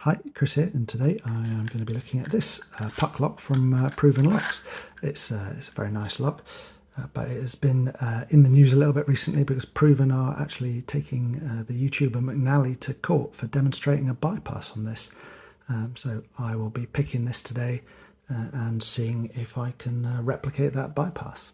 Hi, Chris here, and today I am going to be looking at this puck lock from Proven Locks. It's a very nice lock, but it has been in the news a little bit recently because Proven are actually taking the YouTuber McNally to court for demonstrating a bypass on this. So I will be picking this today and seeing if I can replicate that bypass.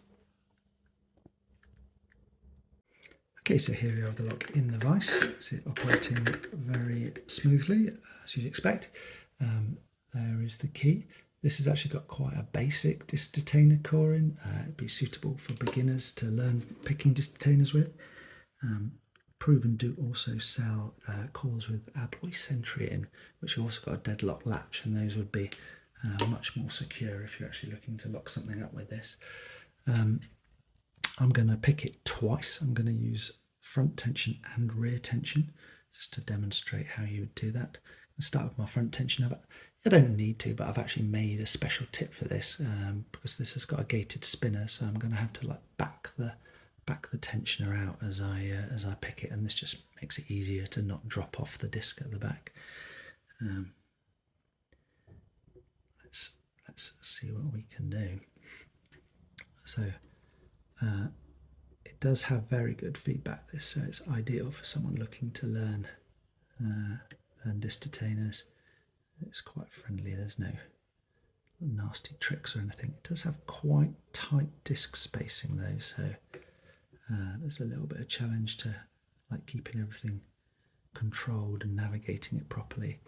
Okay, so here we have the lock in the vise. It's operating very smoothly, as you'd expect. There is the key. This has actually got quite a basic disc detainer core in. It'd be suitable for beginners to learn picking disc detainers with. Proven do also sell cores with Abloy Sentry in, which have also got a deadlocked latch, and those would be much more secure if you're actually looking to lock something up with this. I'm going to pick it twice. I'm going to use front tension and rear tension just to demonstrate how you would do that. I'll start with my front tension. I don't need to, but I've actually made a special tip for this because this has got a gated spinner, so I'm going to have to like back the tensioner out as I pick it, and this just makes it easier to not drop off the disc at the back. Let's see what we can do. So it does have very good feedback, this, so it's ideal for someone looking to learn disc detainers. It's quite friendly, there's no nasty tricks or anything. It does have quite tight disc spacing though, so there's a little bit of challenge to like keeping everything controlled and navigating it properly,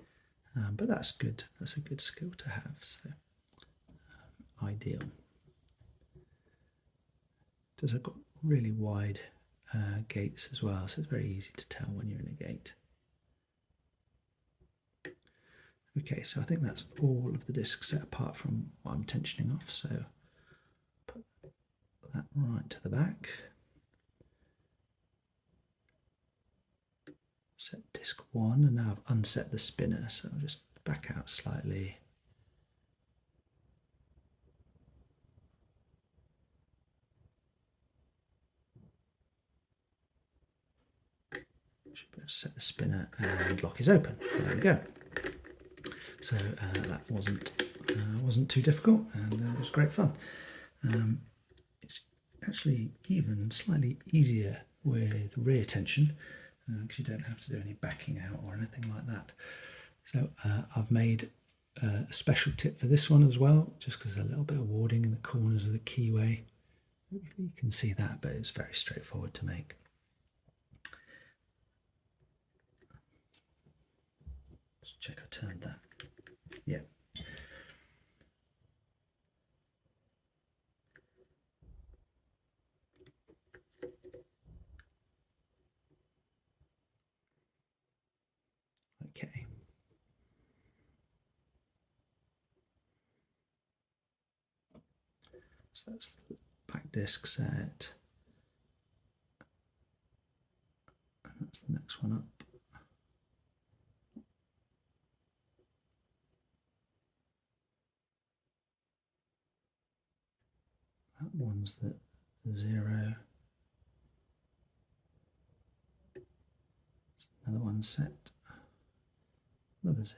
but that's good. That's a good skill to have, so ideal. Does have got really wide gates as well, so it's very easy to tell when you're in a gate. Okay, so I think that's all of the discs set apart from what I'm tensioning off, so put that right to the back. Set disc 1, and now I've unset the spinner, so I'll just back out slightly. Should be able to set the spinner and lock is open. There we go. So that wasn't too difficult, and it was great fun. It's actually even slightly easier with rear tension because you don't have to do any backing out or anything like that. So I've made a special tip for this one as well, just because there's a little bit of warding in the corners of the keyway. You can see that, but it's very straightforward to make. Let's check I turned that. Yeah. Okay. So that's the back disc set. And that's the next one up. That one's the 0. Another one set. Another 0.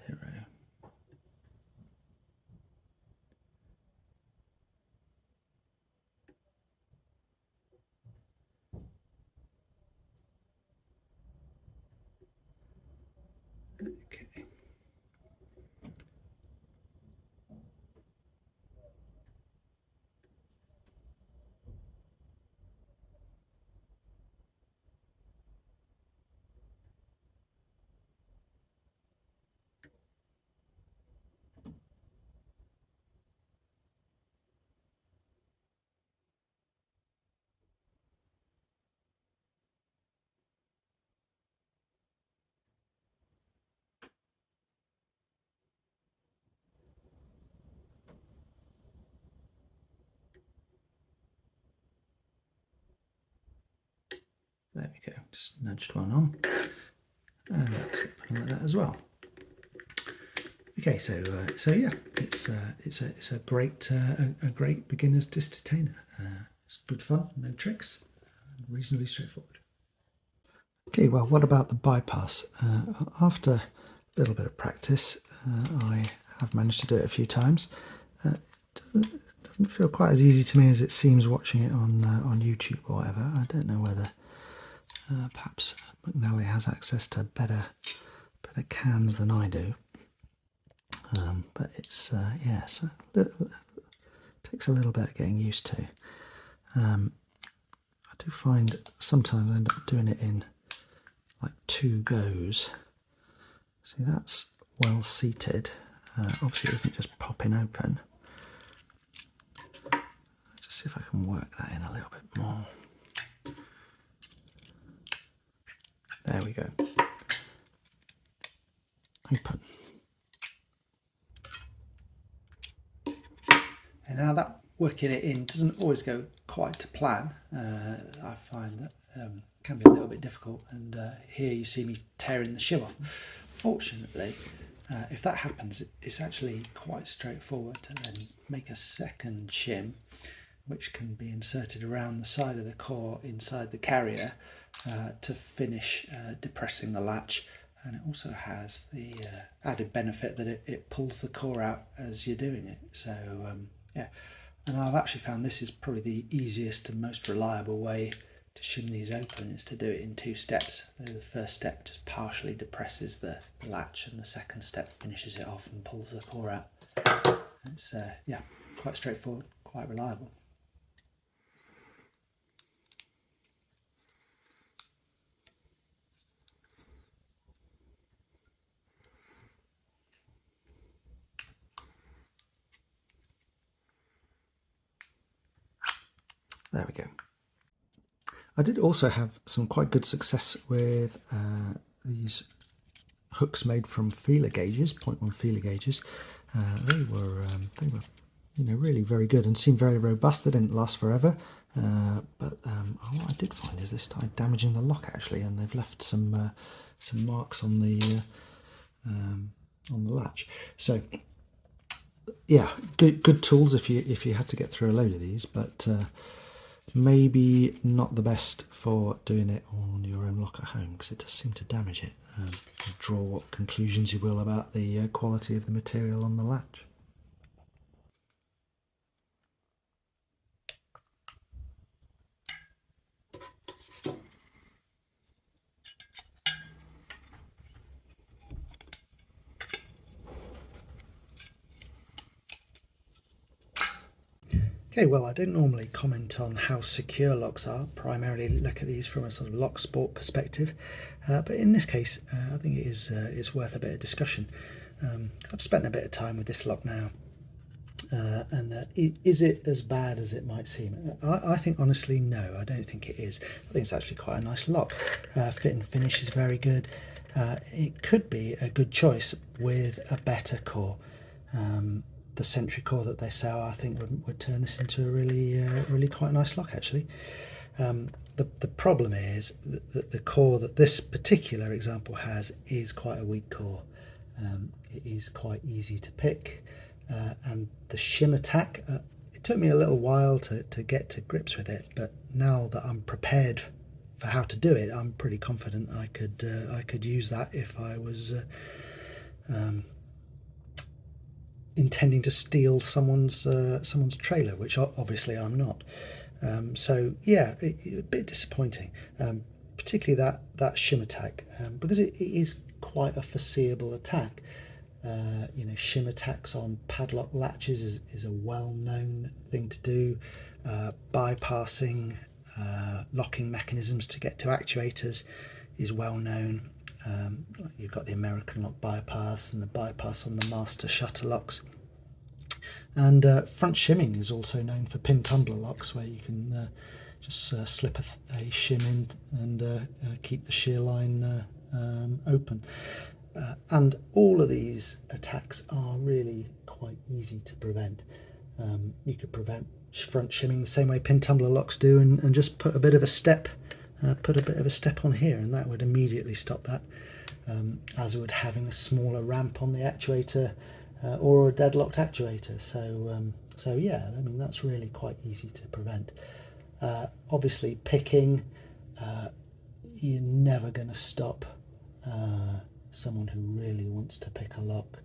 Okay. There we go, just nudged one on, and let's put on like that as well. Okay, so yeah, it's a great beginner's disc detainer. It's good fun, no tricks, reasonably straightforward. Okay, well, what about the bypass? After little bit of practice, I have managed to do it a few times. It doesn't feel quite as easy to me as it seems watching it on YouTube or whatever. I don't know whether perhaps McNally has access to better cans than I do. But it's yeah, so takes a little bit of getting used to. I do find sometimes I end up doing it in like 2 goes. See, that's well seated. Obviously it isn't just popping open. Just see if I can work that in a little bit more. There we go. Open. And now that working it in doesn't always go quite to plan. I find that can be a little bit difficult, and here you see me tearing the shim off. Fortunately, if that happens, it's actually quite straightforward to then make a second shim, which can be inserted around the side of the core inside the carrier to finish depressing the latch. And it also has the added benefit that it pulls the core out as you're doing it. So yeah, and I've actually found this is probably the easiest and most reliable way to shim these open, is to do it in 2 steps. The first step just partially depresses the latch, and the second step finishes it off and pulls the core out. It's yeah, quite straightforward, quite reliable. There we go. I did also have some quite good success with these hooks made from feeler gauges, 0.1 feeler gauges. They were you know, really very good and seemed very robust. They didn't last forever, but what I did find is they started damaging the lock actually, and they've left some marks on the latch. So yeah, good tools if you had to get through a load of these, but maybe not the best for doing it on your own lock at home, because it does seem to damage it. Draw what conclusions you will about the quality of the material on the latch. Okay, well, I don't normally comment on how secure locks are, primarily look at these from a sort of lock sport perspective, but in this case I think it is it's worth a bit of discussion. I've spent a bit of time with this lock now, and is it as bad as it might seem? I think honestly no, I don't think it is. I think it's actually quite a nice lock. Fit and finish is very good. It could be a good choice with a better core. The Sentry core that they sell, I think, would turn this into a really quite nice lock actually. The problem is that the core that this particular example has is quite a weak core. It is quite easy to pick, and the shim attack, it took me a little while to get to grips with it, but now that I'm prepared for how to do it, I'm pretty confident I could use that if I was intending to steal someone's trailer, which obviously I'm not. So yeah, a bit disappointing, particularly that shim attack, because it is quite a foreseeable attack. You know, shim attacks on padlock latches is a well-known thing to do. Bypassing locking mechanisms to get to actuators is well known. You've got the American lock bypass and the bypass on the master shutter locks. And front shimming is also known for pin tumbler locks, where you can just slip a shim in and keep the shear line open. And all of these attacks are really quite easy to prevent. You could prevent front shimming the same way pin tumbler locks do, and just put a bit of a step on here, and that would immediately stop that, as would having a smaller ramp on the actuator or a deadlocked actuator. So yeah, I mean, that's really quite easy to prevent. Obviously picking, you're never going to stop someone who really wants to pick a lock,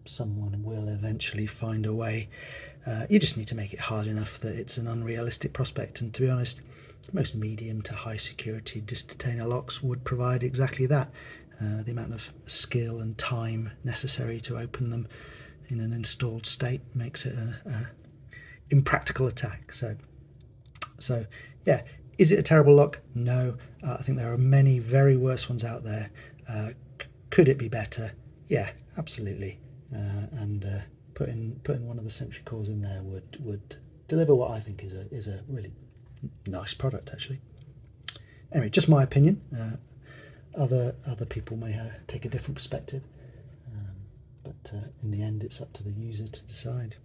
someone will eventually find a way. You just need to make it hard enough that it's an unrealistic prospect, and to be honest, most medium to high security disc detainer locks would provide exactly that. The amount of skill and time necessary to open them in an installed state makes it a impractical attack. So yeah, is it a terrible lock? No. I think there are many very worse ones out there. Could it be better? Yeah, absolutely. And putting one of the Sentry cores in there would deliver what I think is a really nice product, actually. Anyway, just my opinion. Other people may take a different perspective, but in the end, it's up to the user to decide.